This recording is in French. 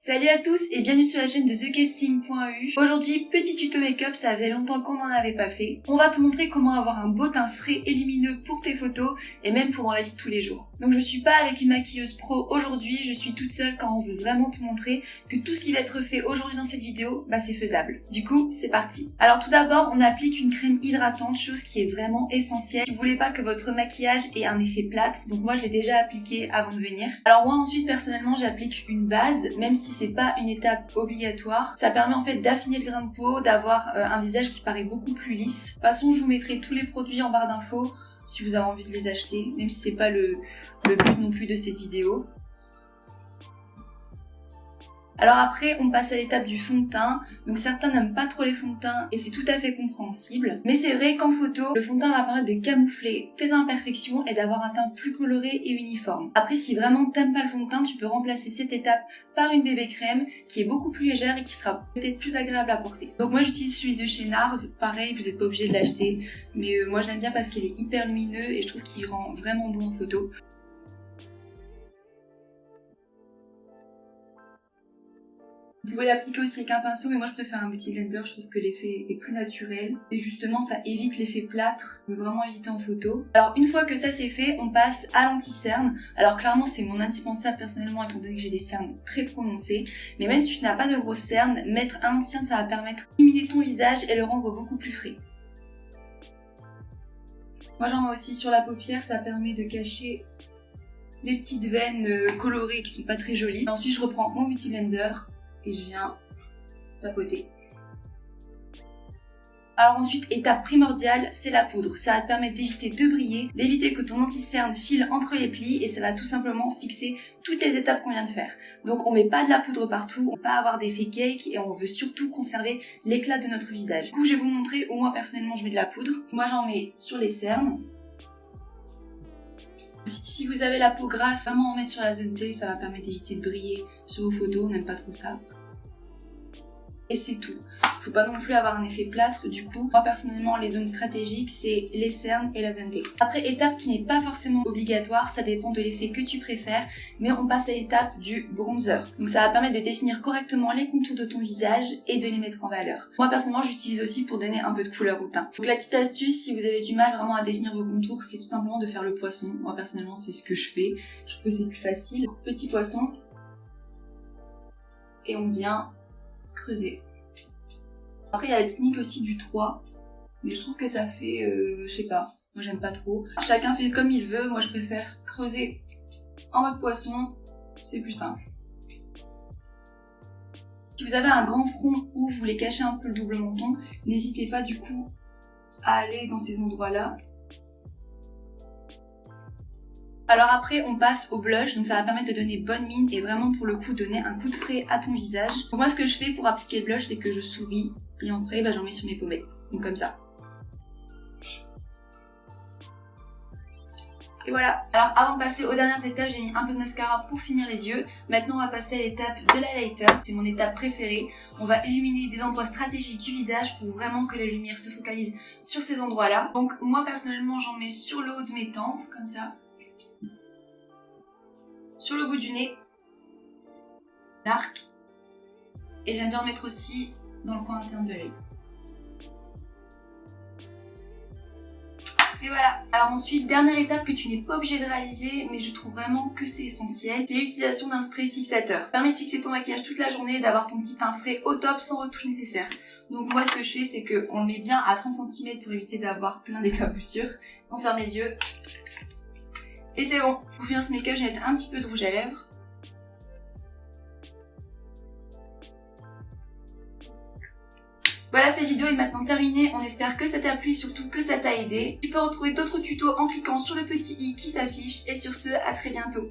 Salut à tous et bienvenue sur la chaîne de TheCasting.eu. Aujourd'hui, petit tuto make-up, ça faisait longtemps qu'on n'en avait pas fait. On va te montrer comment avoir un beau teint frais et lumineux pour tes photos et même pour dans la vie de tous les jours. Donc je suis pas avec une maquilleuse pro aujourd'hui, je suis toute seule quand on veut vraiment te montrer que tout ce qui va être fait aujourd'hui dans cette vidéo, c'est faisable. Du coup, c'est parti. Alors tout d'abord, on applique une crème hydratante, chose qui est vraiment essentielle. Si vous voulez pas que votre maquillage ait un effet plâtre, donc moi je l'ai déjà appliqué avant de venir. Alors moi ensuite, personnellement, j'applique une base, même si c'est pas une étape obligatoire. Ça permet en fait d'affiner le grain de peau, d'avoir un visage qui paraît beaucoup plus lisse. De toute façon, je vous mettrai tous les produits en barre d'infos si vous avez envie de les acheter, même si c'est pas le but non plus de cette vidéo. Alors après, on passe à l'étape du fond de teint. Donc certains n'aiment pas trop les fonds de teint et c'est tout à fait compréhensible. Mais c'est vrai qu'en photo, le fond de teint va permettre de camoufler tes imperfections et d'avoir un teint plus coloré et uniforme. Après, si vraiment t'aimes pas le fond de teint, tu peux remplacer cette étape par une bébé crème qui est beaucoup plus légère et qui sera peut-être plus agréable à porter. Donc moi j'utilise celui de chez NARS. Pareil, vous n'êtes pas obligé de l'acheter. Mais moi je l'aime bien parce qu'il est hyper lumineux et je trouve qu'il rend vraiment beau en photo. Vous pouvez l'appliquer aussi avec un pinceau, mais moi je préfère un beauty blender, je trouve que l'effet est plus naturel. Et justement ça évite l'effet plâtre, mais vraiment éviter en photo. Alors une fois que ça c'est fait, on passe à l'anti-cerne. Alors clairement c'est mon indispensable personnellement étant donné que j'ai des cernes très prononcées. Mais même si tu n'as pas de grosses cernes, mettre un anti-cerne ça va permettre d'illuminer ton visage et le rendre beaucoup plus frais. Moi j'en mets aussi sur la paupière, ça permet de cacher les petites veines colorées qui sont pas très jolies. Ensuite je reprends mon beauty blender et je viens tapoter. Alors ensuite, étape primordiale, c'est la poudre. Ça va te permettre d'éviter de briller, d'éviter que ton anti-cerne file entre les plis et ça va tout simplement fixer toutes les étapes qu'on vient de faire. Donc on met pas de la poudre partout, on va pas avoir d'effet cake et on veut surtout conserver l'éclat de notre visage. Du coup, je vais vous montrer où moi personnellement je mets de la poudre. Moi j'en mets sur les cernes. Si vous avez la peau grasse, vraiment en mettre sur la zone T, ça va permettre d'éviter de briller sur vos photos, on n'aime pas trop ça. Et c'est tout. Faut pas non plus avoir un effet plâtre, du coup. Moi personnellement, les zones stratégiques, c'est les cernes et la zone T. Après, étape qui n'est pas forcément obligatoire, ça dépend de l'effet que tu préfères, mais on passe à l'étape du bronzer. Donc ça va permettre de définir correctement les contours de ton visage et de les mettre en valeur. Moi personnellement, j'utilise aussi pour donner un peu de couleur au teint. Donc la petite astuce, si vous avez du mal vraiment à définir vos contours, c'est tout simplement de faire le poisson. Moi personnellement, c'est ce que je fais. Je trouve que c'est plus facile. Donc, petit poisson. Et on vient creuser. Après il y a la technique aussi du 3, mais je trouve que ça fait, je sais pas, moi j'aime pas trop. Chacun fait comme il veut, moi je préfère creuser en mode poisson, c'est plus simple. Si vous avez un grand front ou vous voulez cacher un peu le double menton, n'hésitez pas du coup à aller dans ces endroits-là. Alors après on passe au blush, donc ça va permettre de donner bonne mine et vraiment pour le coup donner un coup de frais à ton visage. Donc moi ce que je fais pour appliquer le blush c'est que je souris et après j'en mets sur mes pommettes, donc comme ça. Et voilà. Alors avant de passer aux dernières étapes, j'ai mis un peu de mascara pour finir les yeux. Maintenant on va passer à l'étape de l'highlighter, c'est mon étape préférée. On va illuminer des endroits stratégiques du visage pour vraiment que la lumière se focalise sur ces endroits-là. Donc moi personnellement j'en mets sur le haut de mes tempes, comme ça. Sur le bout du nez, l'arc, et j'aime bien en mettre aussi dans le coin interne de l'œil. Et voilà. Alors ensuite, dernière étape que tu n'es pas obligé de réaliser, mais je trouve vraiment que c'est essentiel, c'est l'utilisation d'un spray fixateur. Ça permet de fixer ton maquillage toute la journée, d'avoir ton petit teint frais au top sans retouche nécessaire. Donc moi ce que je fais c'est qu'on le met bien à 30 cm pour éviter d'avoir plein d'éclaboussures. On ferme les yeux. Et c'est bon. Pour finir ce make-up, je vais mettre un petit peu de rouge à lèvres. Voilà, cette vidéo est maintenant terminée. On espère que ça t'a plu et surtout que ça t'a aidé. Tu peux retrouver d'autres tutos en cliquant sur le petit i qui s'affiche. Et sur ce, à très bientôt.